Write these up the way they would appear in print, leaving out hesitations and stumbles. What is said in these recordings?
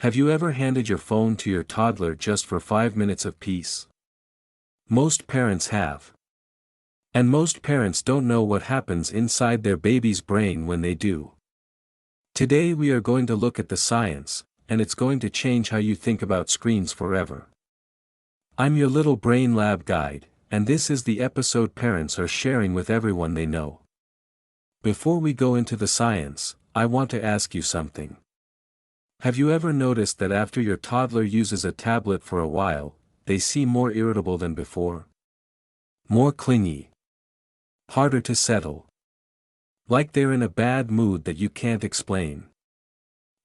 Have you ever handed your phone to your toddler just for 5 minutes of peace? Most parents have. And most parents don't know what happens inside their baby's brain when they do. Today we are going to look at the science, and it's going to change how you think about screens forever. I'm your little brain lab guide, and this is the episode parents are sharing with everyone they know. Before we go into the science, I want to ask you something. Have you ever noticed that after your toddler uses a tablet for a while, they seem more irritable than before? More clingy. Harder to settle. Like they're in a bad mood that you can't explain.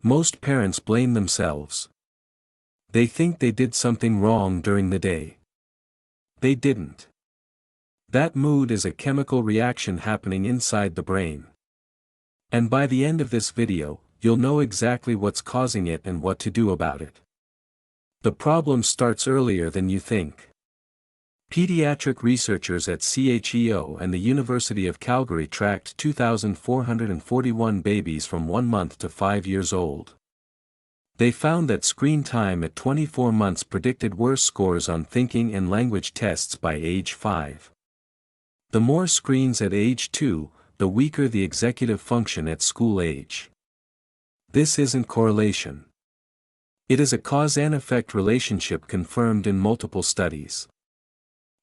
Most parents blame themselves. They think they did something wrong during the day. They didn't. That mood is a chemical reaction happening inside the brain. And by the end of this video, you'll know exactly what's causing it and what to do about it. The problem starts earlier than you think. Pediatric researchers at CHEO and the University of Calgary tracked 2,441 babies from 1 month to 5 years old. They found that screen time at 24 months predicted worse scores on thinking and language tests by age 5. The more screens at age 2, the weaker the executive function at school age. This isn't correlation. It is a cause and effect relationship confirmed in multiple studies.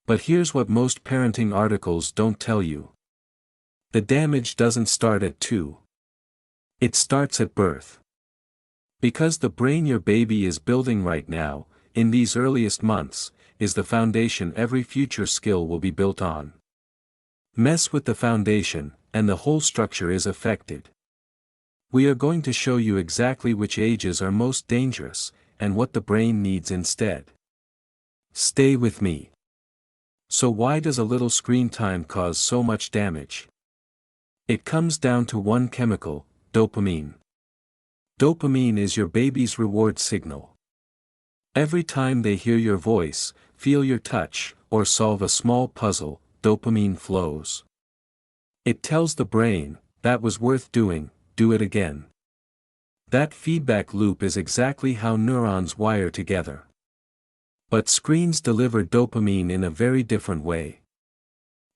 But here's what most parenting articles don't tell you. The damage doesn't start at 2. It starts at birth. Because the brain your baby is building right now, in these earliest months, is the foundation every future skill will be built on. Mess with the foundation, and the whole structure is affected. We are going to show you exactly which ages are most dangerous, and what the brain needs instead. Stay with me. So why does a little screen time cause so much damage? It comes down to one chemical, dopamine. Dopamine is your baby's reward signal. Every time they hear your voice, feel your touch, or solve a small puzzle, dopamine flows. It tells the brain, that was worth doing, do it again. That feedback loop is exactly how neurons wire together. But screens deliver dopamine in a very different way.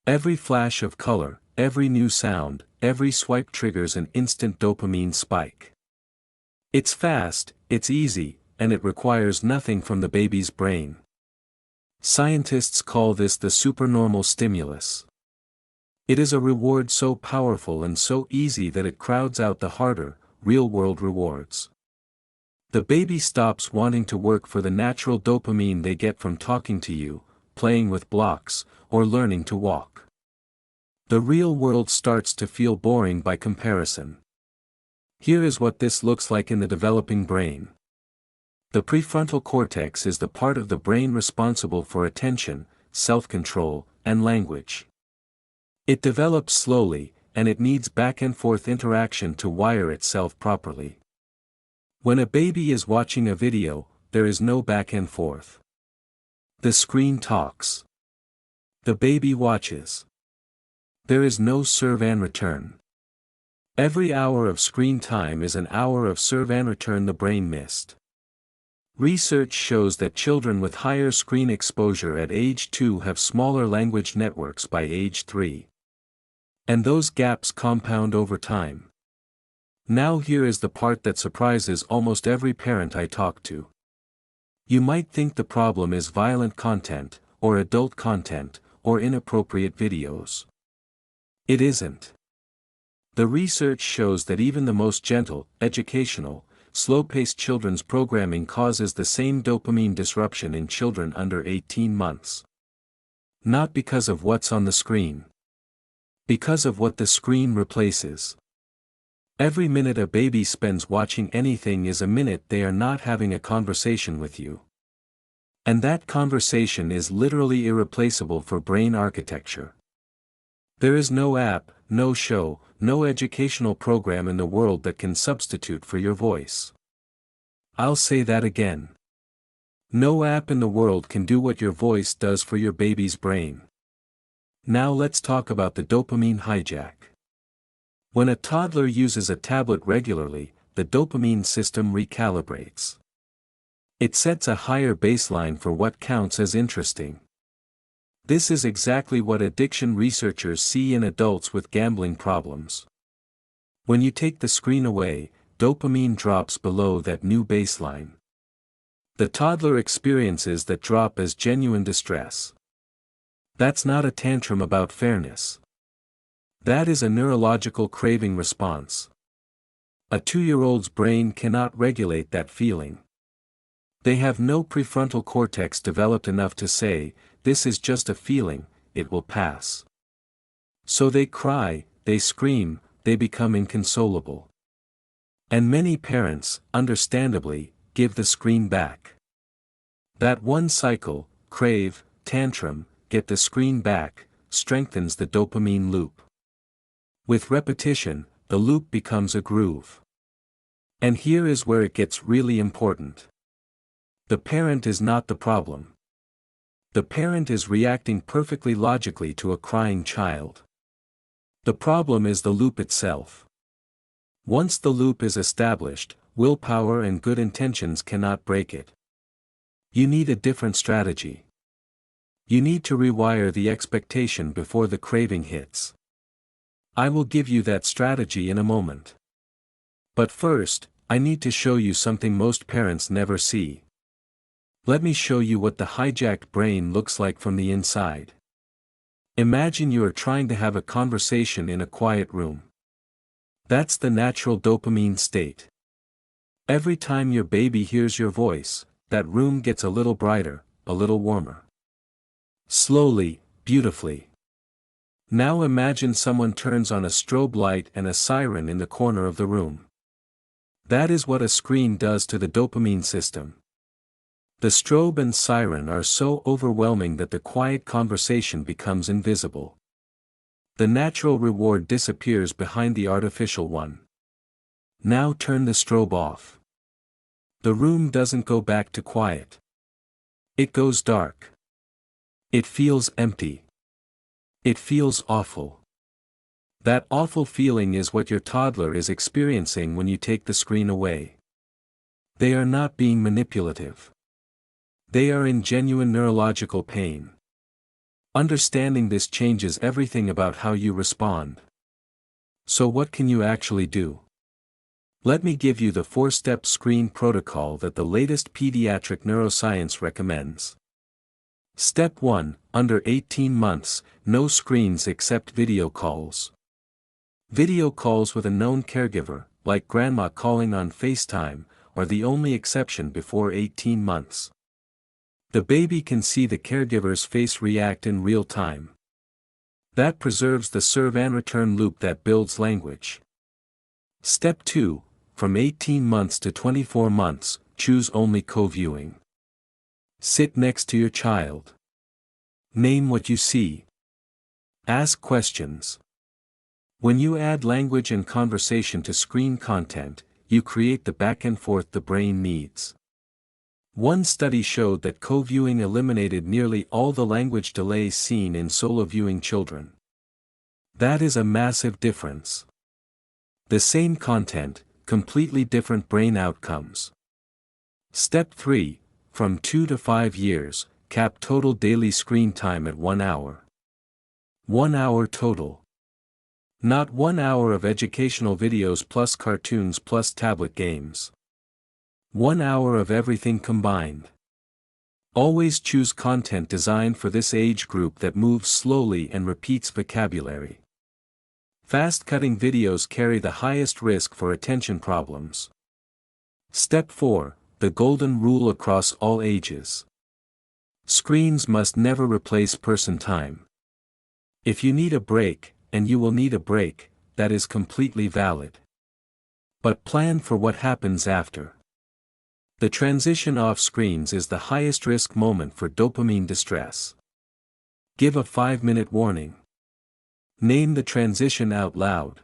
Every flash of color, every new sound, every swipe triggers an instant dopamine spike. It's fast, it's easy, and it requires nothing from the baby's brain. Scientists call this the supernormal stimulus. It is a reward so powerful and so easy that it crowds out the harder, real-world rewards. The baby stops wanting to work for the natural dopamine they get from talking to you, playing with blocks, or learning to walk. The real world starts to feel boring by comparison. Here is what this looks like in the developing brain. The prefrontal cortex is the part of the brain responsible for attention, self-control, and language. It develops slowly, and it needs back-and-forth interaction to wire itself properly. When a baby is watching a video, there is no back-and-forth. The screen talks. The baby watches. There is no serve and return. Every hour of screen time is an hour of serve and return the brain missed. Research shows that children with higher screen exposure at age 2 have smaller language networks by age 3. And those gaps compound over time. Now here is the part that surprises almost every parent I talk to. You might think the problem is violent content, or adult content, or inappropriate videos. It isn't. The research shows that even the most gentle, educational, slow-paced children's programming causes the same dopamine disruption in children under 18 months. Not because of what's on the screen. Because of what the screen replaces. Every minute a baby spends watching anything is a minute they are not having a conversation with you. And that conversation is literally irreplaceable for brain architecture. There is no app, no show, no educational program in the world that can substitute for your voice. I'll say that again. No app in the world can do what your voice does for your baby's brain. Now let's talk about the dopamine hijack. When a toddler uses a tablet regularly, the dopamine system recalibrates. It sets a higher baseline for what counts as interesting. This is exactly what addiction researchers see in adults with gambling problems. When you take the screen away, dopamine drops below that new baseline. The toddler experiences that drop as genuine distress. That's not a tantrum about fairness. That is a neurological craving response. A 2-year-old's brain cannot regulate that feeling. They have no prefrontal cortex developed enough to say, this is just a feeling, it will pass. So they cry, they scream, they become inconsolable. And many parents, understandably, give the screen back. That one cycle, crave, tantrum, get the screen back, strengthens the dopamine loop. With repetition, the loop becomes a groove. And here is where it gets really important. The parent is not the problem. The parent is reacting perfectly logically to a crying child. The problem is the loop itself. Once the loop is established, willpower and good intentions cannot break it. You need a different strategy. You need to rewire the expectation before the craving hits. I will give you that strategy in a moment. But first, I need to show you something most parents never see. Let me show you what the hijacked brain looks like from the inside. Imagine you are trying to have a conversation in a quiet room. That's the natural dopamine state. Every time your baby hears your voice, that room gets a little brighter, a little warmer. Slowly, beautifully. Now imagine someone turns on a strobe light and a siren in the corner of the room. That is what a screen does to the dopamine system. The strobe and siren are so overwhelming that the quiet conversation becomes invisible. The natural reward disappears behind the artificial one. Now turn the strobe off. The room doesn't go back to quiet. It goes dark. It feels empty. It feels awful. That awful feeling is what your toddler is experiencing when you take the screen away. They are not being manipulative. They are in genuine neurological pain. Understanding this changes everything about how you respond. So what can you actually do? Let me give you the 4-step screen protocol that the latest pediatric neuroscience recommends. Step 1, under 18 months, no screens except video calls. Video calls with a known caregiver, like grandma calling on FaceTime, are the only exception before 18 months. The baby can see the caregiver's face react in real time. That preserves the serve and return loop that builds language. Step 2, from 18 months to 24 months, choose only co-viewing. Sit next to your child. Name what you see. Ask questions. When you add language and conversation to screen content, you create the back and forth the brain needs. One study showed that co-viewing eliminated nearly all the language delays seen in solo-viewing children. That is a massive difference. The same content, completely different brain outcomes. Step 3, from 2 to 5 years, cap total daily screen time at 1 hour. 1 hour total. Not 1 hour of educational videos plus cartoons plus tablet games. 1 hour of everything combined. Always choose content designed for this age group that moves slowly and repeats vocabulary. Fast-cutting videos carry the highest risk for attention problems. Step 4, the golden rule across all ages. Screens must never replace person time. If you need a break, and you will need a break, that is completely valid. But plan for what happens after. The transition off screens is the highest risk moment for dopamine distress. Give a 5-minute warning. Name the transition out loud.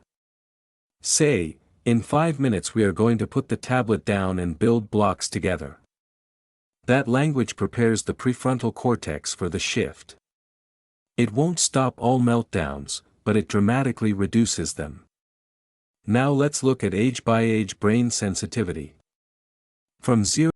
Say, in 5 minutes we are going to put the tablet down and build blocks together. That language prepares the prefrontal cortex for the shift. It won't stop all meltdowns, but it dramatically reduces them. Now let's look at age-by-age brain sensitivity. From 0